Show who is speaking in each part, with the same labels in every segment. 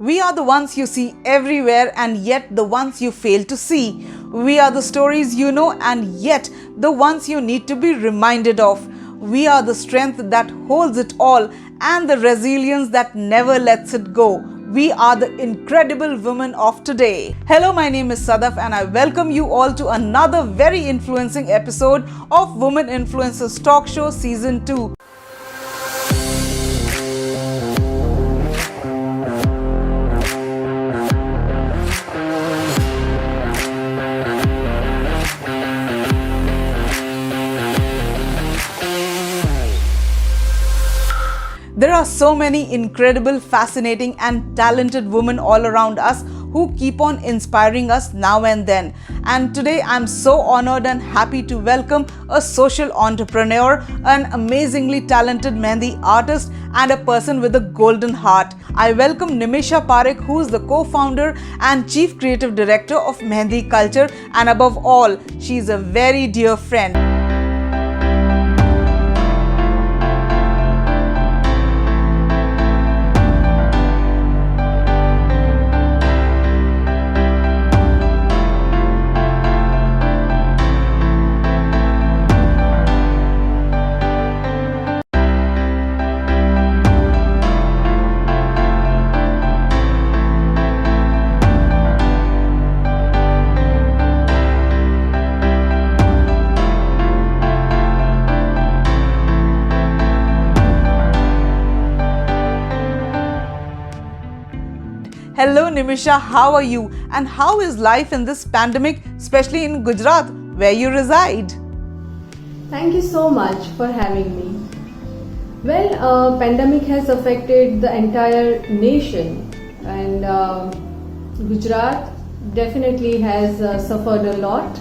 Speaker 1: We are the ones you see everywhere and yet the ones you fail to see. We are the stories you know and yet the ones you need to be reminded of. We are the strength that holds it all and the resilience that never lets it go. We are the incredible women of today. Hello, my name is Sadaf and I welcome you all to another very influencing episode of Women Influencers Talk Show Season 2. There are so many incredible, fascinating and talented women all around us who keep on inspiring us now and then. And today I'm so honored and happy to welcome a social entrepreneur, an amazingly talented Mehndi artist and a person with a golden heart. I welcome Nimisha Parekh, who is the co-founder and chief creative director of Mehndi Culture, and above all, she is a very dear friend. Hello Nimisha, how are you? And how is life in this pandemic, especially in Gujarat, where you reside?
Speaker 2: Thank you so much for having me. Well, pandemic has affected the entire nation, and Gujarat definitely has suffered a lot.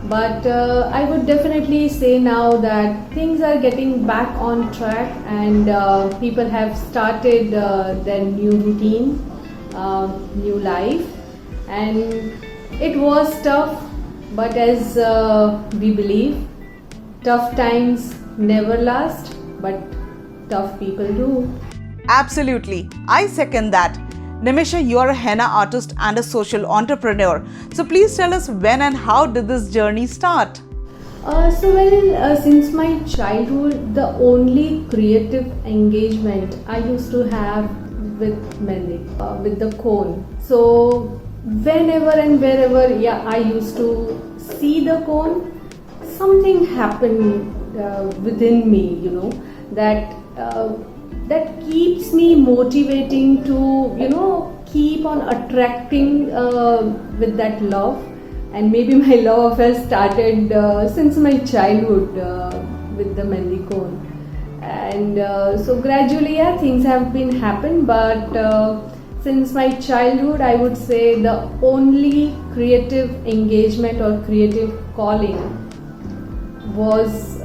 Speaker 2: But I would definitely say now that things are getting back on track, and people have started their new routine. New life, and it was tough, but as we believe, tough times never last, but tough people do.
Speaker 1: Absolutely, I second that. Nimisha, you are a henna artist and a social entrepreneur. So please tell us when and how did this journey start?
Speaker 2: Since my childhood, the only creative engagement I used to have with Mehndi, with the cone. So whenever and wherever I used to see the cone, something happened within me, that that keeps me motivating to, keep on attracting with that love. And maybe my love affair started since my childhood with the Mehndi cone. And so gradually, things have been happened, but since my childhood, I would say the only creative engagement or creative calling was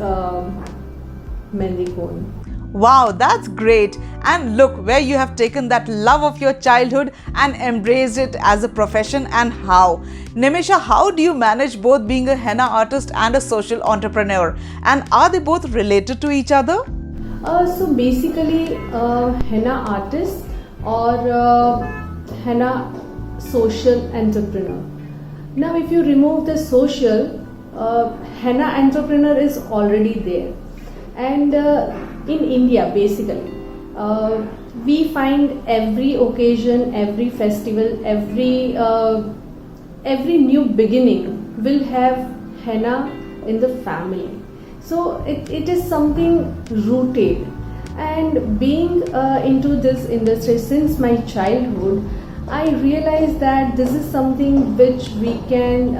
Speaker 2: Mehndi cone.
Speaker 1: Wow, that's great. And look where you have taken that love of your childhood and embraced it as a profession, and how. Nimisha, how do you manage both being a henna artist and a social entrepreneur? And are they both related to each other?
Speaker 2: So basically, henna artist or henna social entrepreneur. Now, if you remove the social, henna entrepreneur is already there. And in India, basically, we find every occasion, every festival, every new beginning will have henna in the family. So it is something rooted, and being into this industry since my childhood, I realized that this is something which we can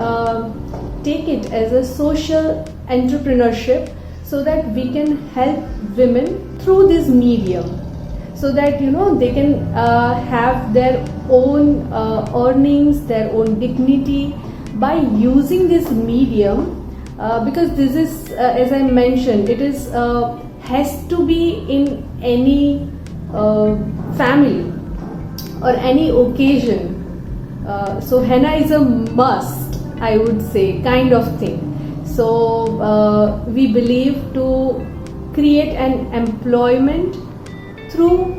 Speaker 2: take it as a social entrepreneurship, so that we can help women through this medium, so that they can have their own earnings, their own dignity by using this medium. Because this is, as I mentioned, it is has to be in any family or any occasion. So henna is a must, I would say, kind of thing. So we believe to create an employment through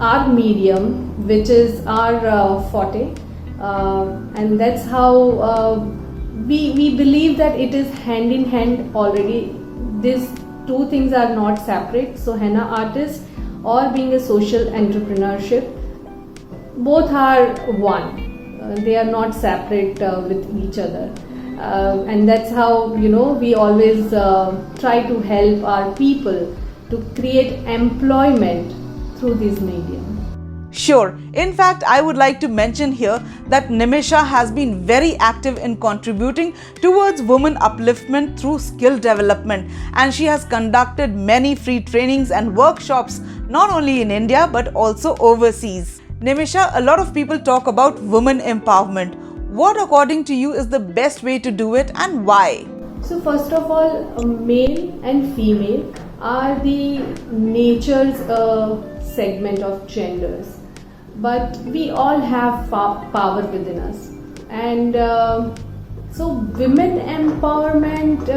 Speaker 2: our medium, which is our forte, and that's how we believe that it is hand in hand already. These two things are not separate. So henna artist or being a social entrepreneurship, both are one. They are not separate with each other. And that's how we always try to help our people to create employment through this medium.
Speaker 1: Sure. In fact, I would like to mention here that Nimisha has been very active in contributing towards women upliftment through skill development, and she has conducted many free trainings and workshops not only in India but also overseas. Nimisha, a lot of people talk about women empowerment. What according to you is the best way to do it and why?
Speaker 2: So first of all, male and female are the nature's segment of genders, but we all have power within us, and so women empowerment,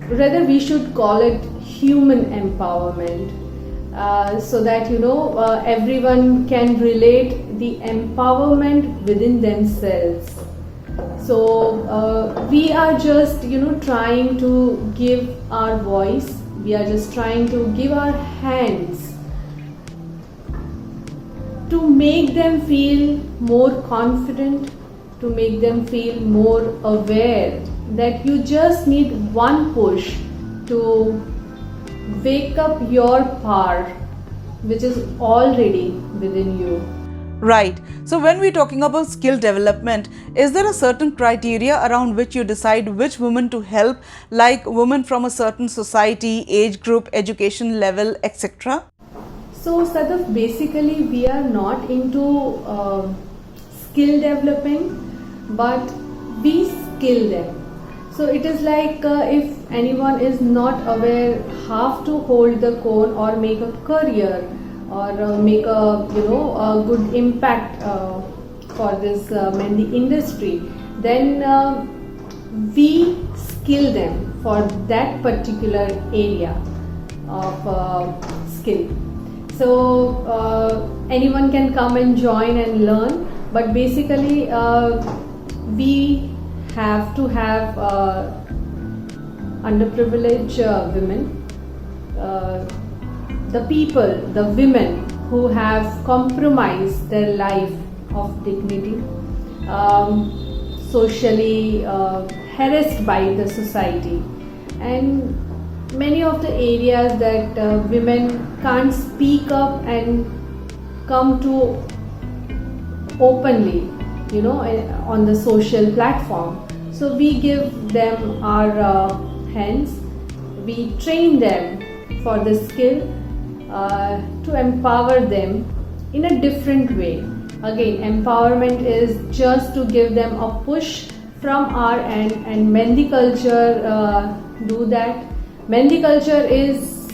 Speaker 2: rather we should call it human empowerment, so that everyone can relate the empowerment within themselves. So we are just trying to give our voice, we are just trying to give our hands to make them feel more confident, to make them feel more aware that you just need one push to wake up your power, which is already within you.
Speaker 1: Right. So when we're talking about skill development, is there a certain criteria around which you decide which women to help, like women from a certain society, age group, education level, etc.?
Speaker 2: So Sadaf, basically we are not into skill developing, but we skill them. So it is like if anyone is not aware how to hold the cone or make a career or make a good impact for this Mehndi industry, then we skill them for that particular area of skill. So anyone can come and join and learn, but basically we have to have underprivileged women, the people, the women who have compromised their life of dignity, socially harassed by the society, and many of the areas that women can't speak up and come to openly, on the social platform. So we give them our hands, we train them for the skill to empower them in a different way. Again, empowerment is just to give them a push from our end, and Mehndi culture do that. Mehndi culture is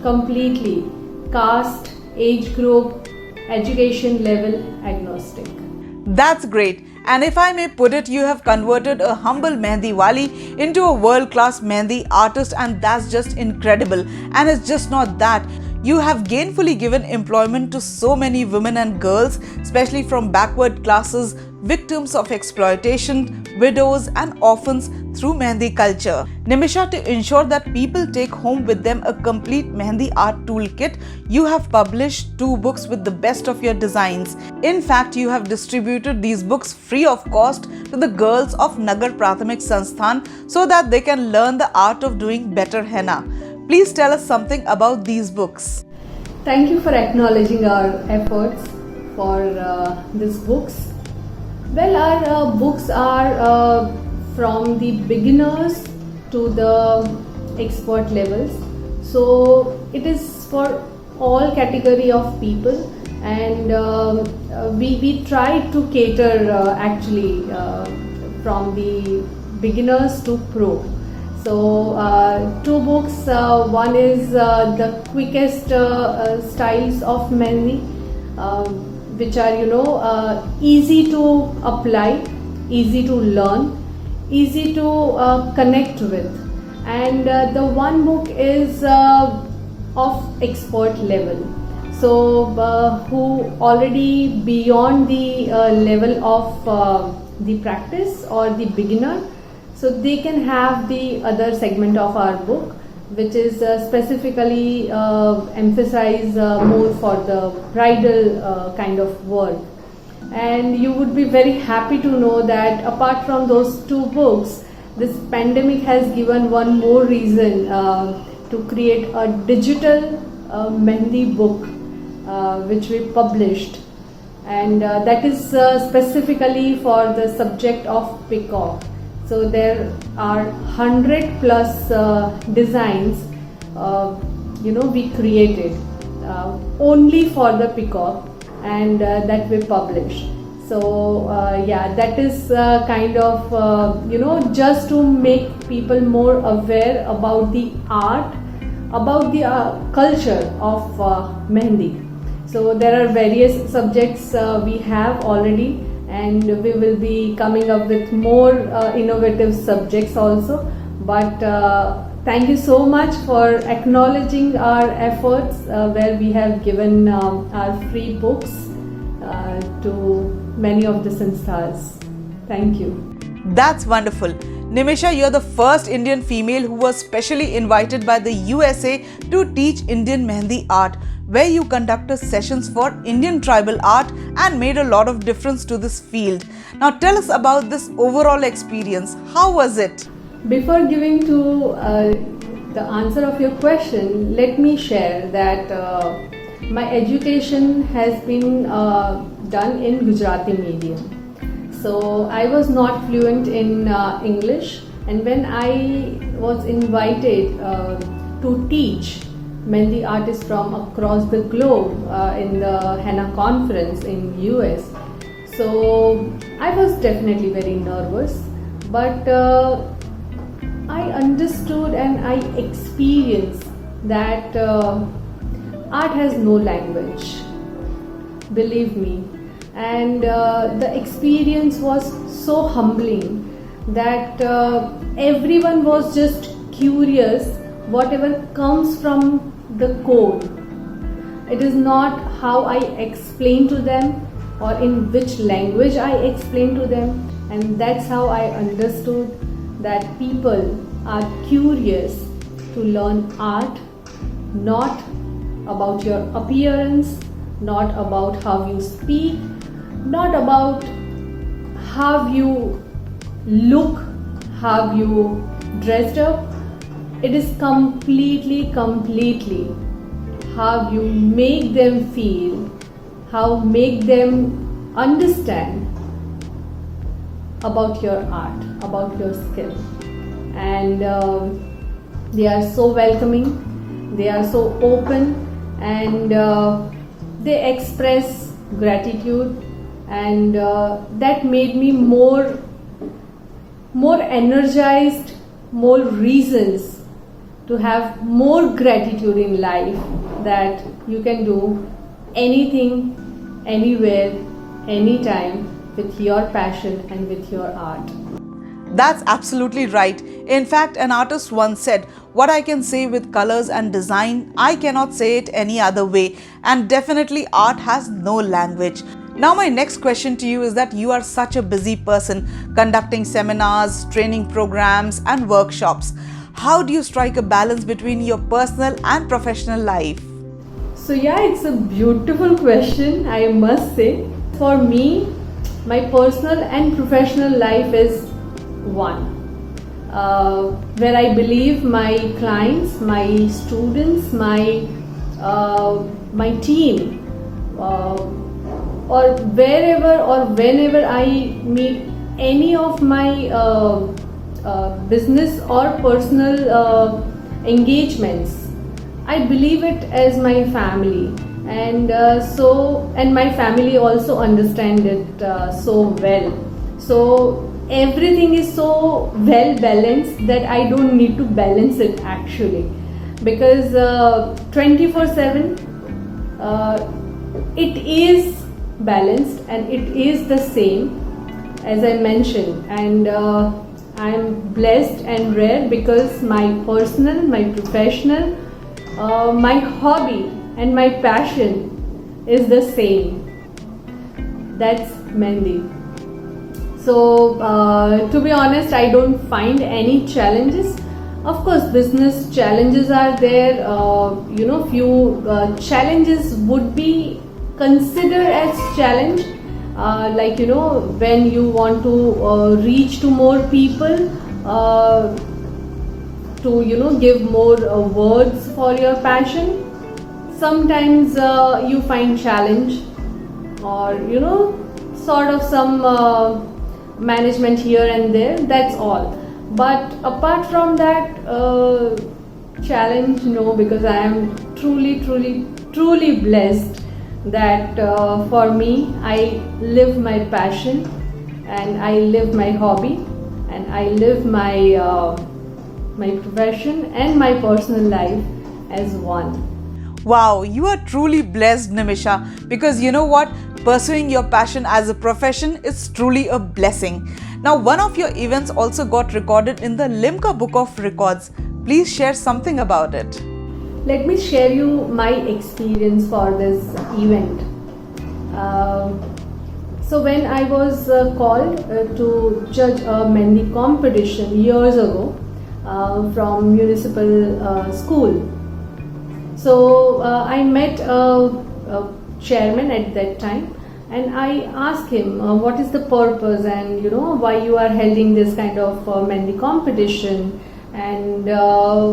Speaker 2: completely caste, age group, education level agnostic.
Speaker 1: That's great. And if I may put it, you have converted a humble Mehndi Wali into a world-class Mehndi artist, and that's just incredible. And it's just not that. You have gainfully given employment to so many women and girls, especially from backward classes, victims of exploitation, widows and orphans through Mehndi culture. Nimisha, to ensure that people take home with them a complete Mehndi art toolkit, you have published 2 books with the best of your designs. In fact, you have distributed these books free of cost to the girls of Nagar Prathamik Sansthan so that they can learn the art of doing better henna. Please tell us something about these books.
Speaker 2: Thank you for acknowledging our efforts for these books. Well, our books are from the beginners to the expert levels. So it is for all category of people, and we try to cater actually from the beginners to pro. So 2 books, one is the quickest styles of Mehndi, which are easy to apply, easy to learn, easy to connect with, and the one book is of expert level. so who already beyond the level of the practice or the beginner, so they can have the other segment of our book, which is specifically emphasize more for the bridal kind of work. And you would be very happy to know that apart from those two books, this pandemic has given one more reason to create a digital Mehndi book which we published, and that is specifically for the subject of peacock. So there are 100 plus designs we created only for the peacock, and that we publish. So that is kind of just to make people more aware about the art, about the culture of Mehndi. So there are various subjects we have already, and we will be coming up with more innovative subjects also. But thank you so much for acknowledging our efforts where we have given our free books to many of the sanstha's. Thank you.
Speaker 1: That's wonderful. Nimisha, you're the first Indian female who was specially invited by the USA to teach Indian Mehndi art, where you conducted sessions for Indian tribal art and made a lot of difference to this field. Now tell us about this overall experience. How was it?
Speaker 2: Before giving to the answer of your question, let me share that my education has been done in Gujarati medium. So I was not fluent in English, and when I was invited to teach Mehndi artists from across the globe in the Henna conference in US, so I was definitely very nervous, but I understood and I experienced that art has no language, believe me. And the experience was so humbling that everyone was just curious whatever comes from the code. It is not how I explain to them or in which language I explain to them, and that's how I understood that people are curious to learn art, not about your appearance, not about how you speak, not about how you look, how you dressed up. It is completely how you make them feel, how make them understand about your art, about your skill. And they are so welcoming, they are so open, and they express gratitude, and that made me more energized, more reasons to have more gratitude in life, that you can do anything, anywhere, anytime with your passion and with your art.
Speaker 1: That's absolutely right. In fact, an artist once said, "What I can say with colors and design, I cannot say it any other way." And definitely art has no language. Now my next question to you is that you are such a busy person, conducting seminars, training programs and workshops. How do you strike a balance between your personal and professional life?
Speaker 2: So yeah, it's a beautiful question, I must say. For me, my personal and professional life is one, where I believe my clients, my students, my team, or wherever or whenever I meet any of my business or personal engagements, I believe it as my family, and and my family also understand it so well. So everything is so well balanced that I don't need to balance it actually, because 24/7 it is balanced and it is the same as I mentioned, and I'm blessed and rare because my personal, my professional, my hobby and my passion is the same. That's Mehndi. So to be honest, I don't find any challenges. Of course, business challenges are there. Few challenges would be considered as challenge. When you want to reach to more people, to give more words for your passion. Sometimes you find challenge, or sort of some management here and there. That's all. But apart from that, challenge, no, because I am truly blessed that for me, I live my passion, and I live my hobby, and I live my my profession and my personal life as one.
Speaker 1: Wow, you are truly blessed, Nimisha, because you know what? Pursuing your passion as a profession is truly a blessing. Now, one of your events also got recorded in the Limca Book of Records. Please share something about it.
Speaker 2: Let me share you my experience for this event. So when I was called to judge a Mehndi competition years ago from municipal school, so I met a chairman at that time, and I asked him what is the purpose, and why you are holding this kind of Mehndi competition, and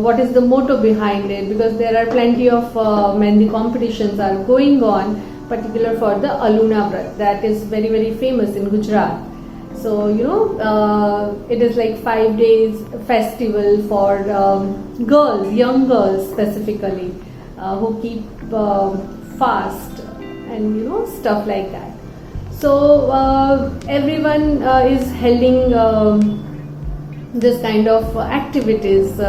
Speaker 2: what is the motto behind it, because there are plenty of Mehndi competitions are going on, particular for the Aluna Vrat, that is very famous in Gujarat. So it is like 5 days festival for girls, young girls specifically, who keep fast and stuff like that. So everyone is holding this kind of activities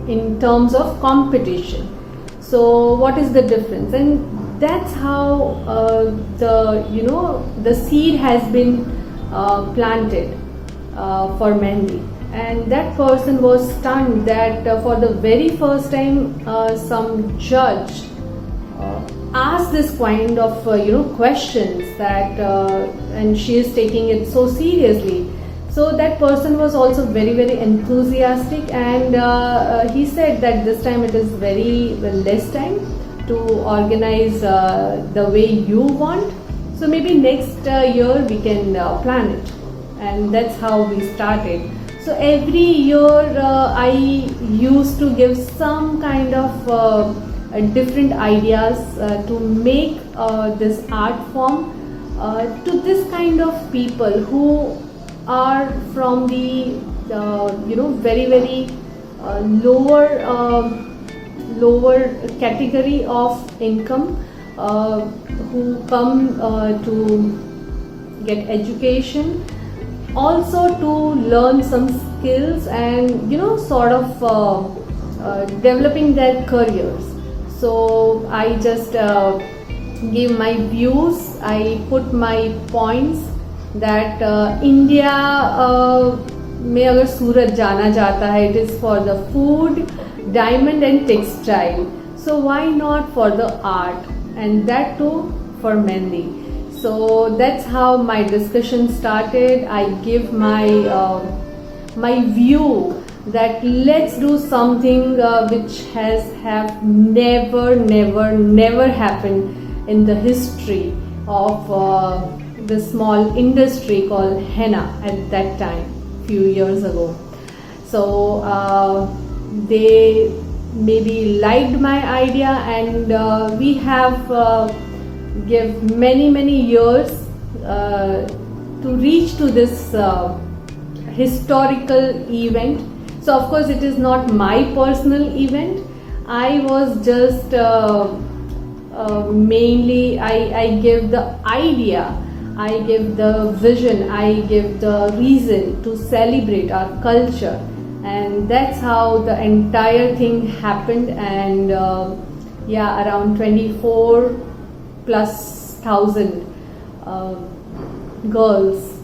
Speaker 2: in terms of competition. So what is the difference? And that's how the seed has been planted for Mehndi. And that person was stunned that for the very first time some judge asked this kind of questions, that and she is taking it so seriously. So that person was also very enthusiastic, and he said that this time it is very less time to organize the way you want. So maybe next year we can plan it, and that's how we started. So every year I used to give some kind of different ideas to make this art form to this kind of people who are from the very lower category of income, who come to get education, also to learn some skills, and sort of developing their careers. So I just give my views, I put my points that India में अगर सूरत जाना जाता है, it is for the food, diamond and textile. So why not for the art, and that too for Mehndi. So that's how my discussion started. I give my my view that let's do something which have never happened in the history of the small industry called henna at that time, few years ago. So they maybe liked my idea, and we have give many years to reach to this historical event. So of course it is not my personal event. I was just mainly I give the idea, I give the vision, I give the reason to celebrate our culture, and that's how the entire thing happened. And around 24 plus thousand girls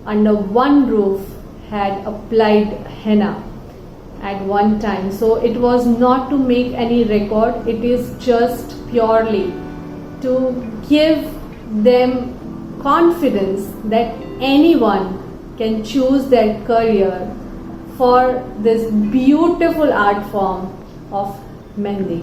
Speaker 2: under one roof had applied henna at one time. So it was not to make any record, it is just purely to give them confidence that anyone can choose their career for this beautiful art form of Mehndi.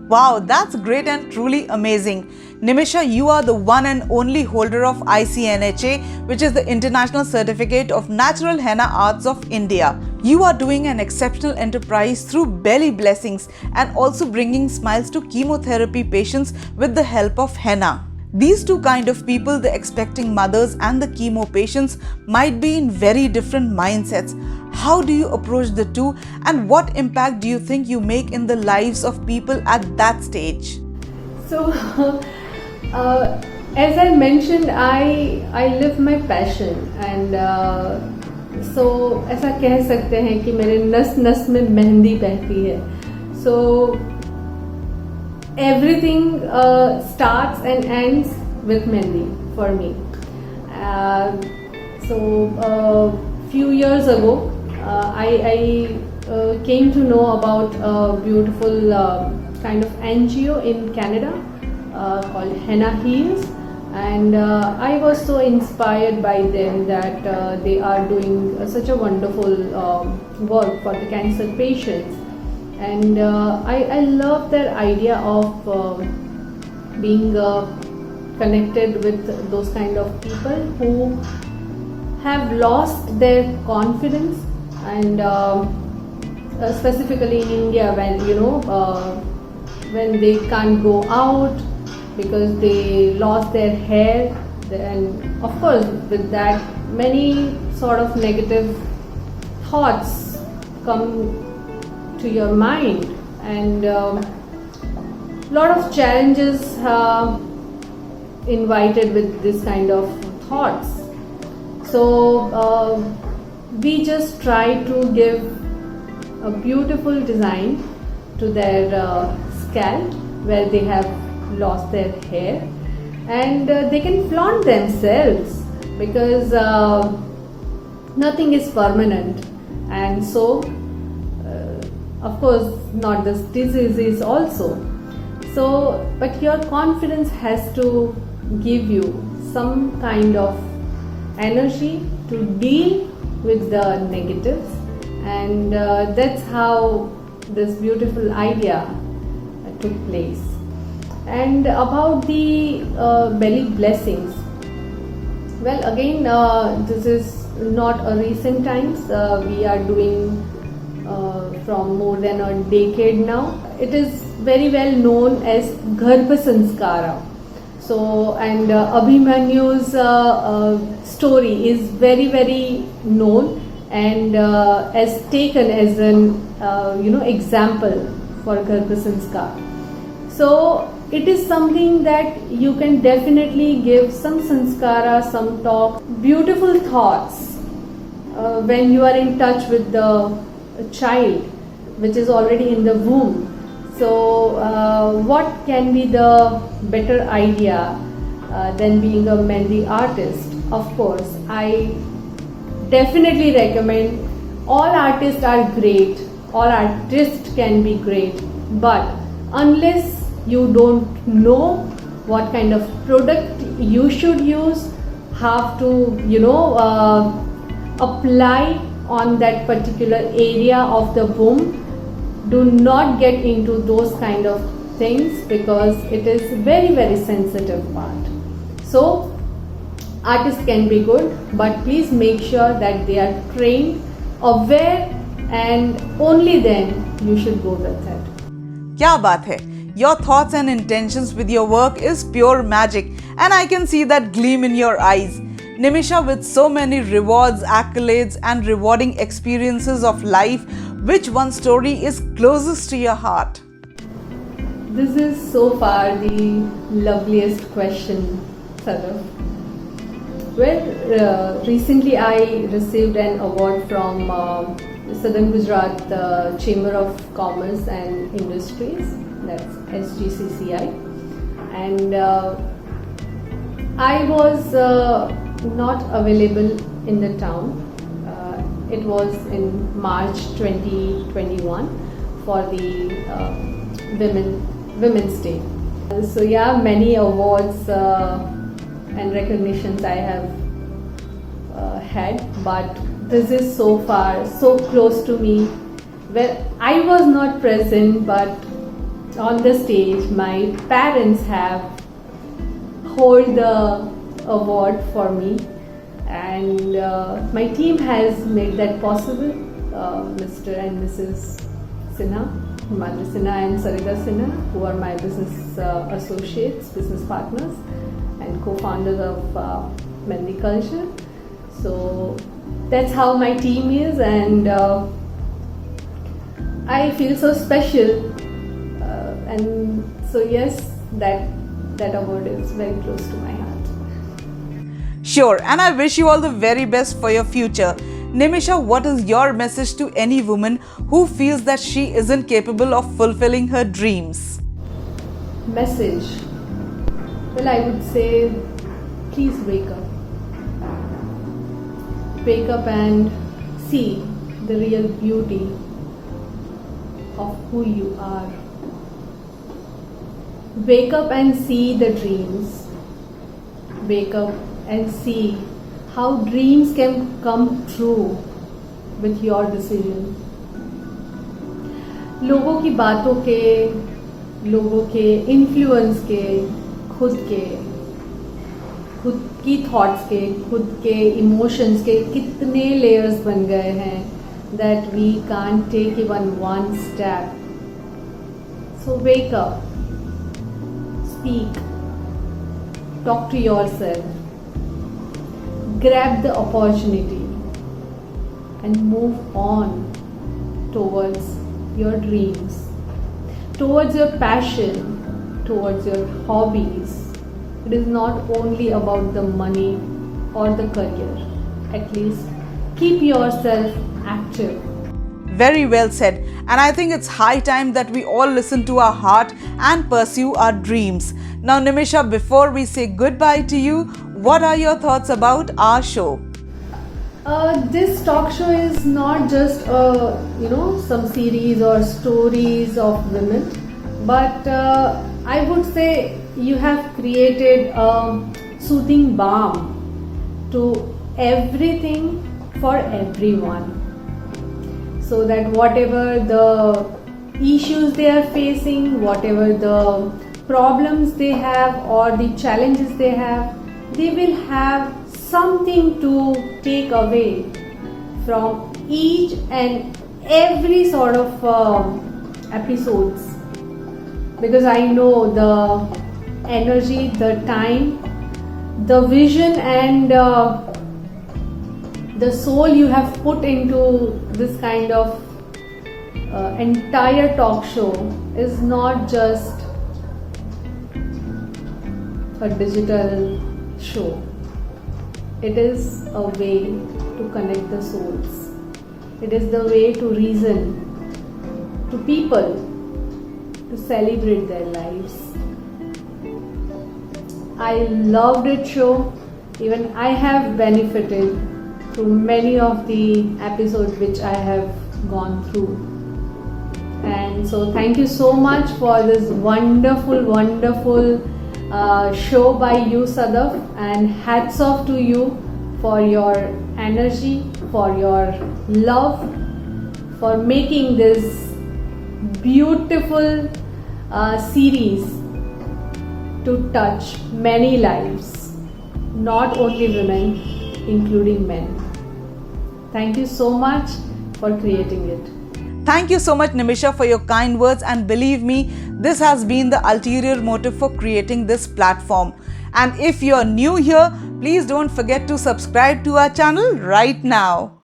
Speaker 1: Wow, that's great and truly amazing. Nimisha, you are the one and only holder of ICNHA, which is the International Certificate of Natural Henna Arts of India. You are doing an exceptional enterprise through belly blessings and also bringing smiles to chemotherapy patients with the help of henna. These two kind of people, the expecting mothers and the chemo patients, might be in very different mindsets. How do you approach the two, and what impact do you think you make in the lives of people at that stage?
Speaker 2: So, as I mentioned, I live my passion, and so ऐसा कह सकते हैं कि मेरे नस नस में मेहंदी बहती है. So everything starts and ends with Mehndi for me. So few years ago, I came to know about a beautiful kind of NGO in Canada called Henna Heals, and I was so inspired by them that they are doing such a wonderful work for the cancer patients. And I love their idea of being connected with those kind of people who have lost their confidence, and specifically in India, when they can't go out because they lost their hair, and of course with that many sort of negative thoughts come to your mind, and lot of challenges invited with this kind of thoughts. So we just try to give a beautiful design to their scalp where they have lost their hair, and they can flaunt themselves because nothing is permanent, and so of course not this diseases also. So but your confidence has to give you some kind of energy to deal with the negatives, and that's how this beautiful idea took place. And about the belly blessings, well, again, this is not a recent times. We are doing from more than a decade now. It is very well known as Garbha Sanskara. So, and Abhimanyu's story is very, very known, and as taken as an example for Garbha Sanskar. So it is something that you can definitely give some sanskara, some talk, beautiful thoughts when you are in touch with the child which is already in the womb. So what can be the better idea than being a Mehndi artist? Of course, I definitely recommend. All artists are great, all artists can be great, but unless you don't know what kind of product you should use, have to apply on that particular area of the womb, do not get into those kind of things because it is very, very sensitive part. So artists can be good, but please make sure that they are trained, aware, and only then you should go with it.
Speaker 1: Kya baat hai? Your thoughts and intentions with your work is pure magic, and I can see that gleam in your eyes. Nimisha, with so many rewards, accolades, and rewarding experiences of life, which one story is closest to your heart?
Speaker 2: This is so far the loveliest question, Sadaf. Well, recently I received an award from Southern Gujarat Chamber of Commerce and Industries, that's SGCCI, and I was not available in the town. It was in March 2021 for the Women's Day. So yeah, many awards and recognitions I have had, but this is so far so close to me, where I was not present, but on the stage my parents have hold the award for me, and my team has made that possible. Mr. and Mrs. Sinha, Himadri Sinha and Sarita Sinha, who are my business associates, business partners, and co-founders of Mehndi Culture. So that's how my team is, and I feel so special. And so yes, that award is very close to my heart.
Speaker 1: Sure, and I wish you all the very best for your future. Nimisha, what is your message to any woman who feels that she isn't capable of fulfilling her dreams?
Speaker 2: Message. Well, I would say, please wake up. Wake up and see the real beauty of who you are. Wake up and see the dreams. Wake up and see how dreams can come true with your decision. लोगों की बातों के, लोगों के influence के, खुद की thoughts के, खुद के इमोशंस के कितने लेयर्स बन गए हैं that we can't take even one step. So wake up, speak, talk to yourself, grab the opportunity and move on towards your dreams, towards your passion, towards your hobbies. It is not only about the money or the career. At least keep yourself active.
Speaker 1: Very well said. And I think it's high time that we all listen to our heart and pursue our dreams. Now, Nimisha, before we say goodbye to you, what are your thoughts about our show?
Speaker 2: This talk show is not just some series or stories of women, but I would say you have created a soothing balm to everything for everyone, so that whatever the issues they are facing, whatever the problems they have or the challenges they have, they will have something to take away from each and every sort of episodes, because I know the energy, the time, the vision and the soul you have put into this kind of entire talk show is not just a digital show. It is a way to connect the souls. It is the way to reason to people, to celebrate their lives. I loved it show. Even I have benefited through many of the episodes which I have gone through. And so thank you so much for this wonderful show by you, Sadaf, and hats off to you for your energy, for your love, for making this beautiful series to touch many lives, not only women, including men. Thank you so much for creating it.
Speaker 1: Thank you so much, Nimisha, for your kind words, and believe me, this has been the ulterior motive for creating this platform. And if you're new here, please don't forget to subscribe to our channel right now.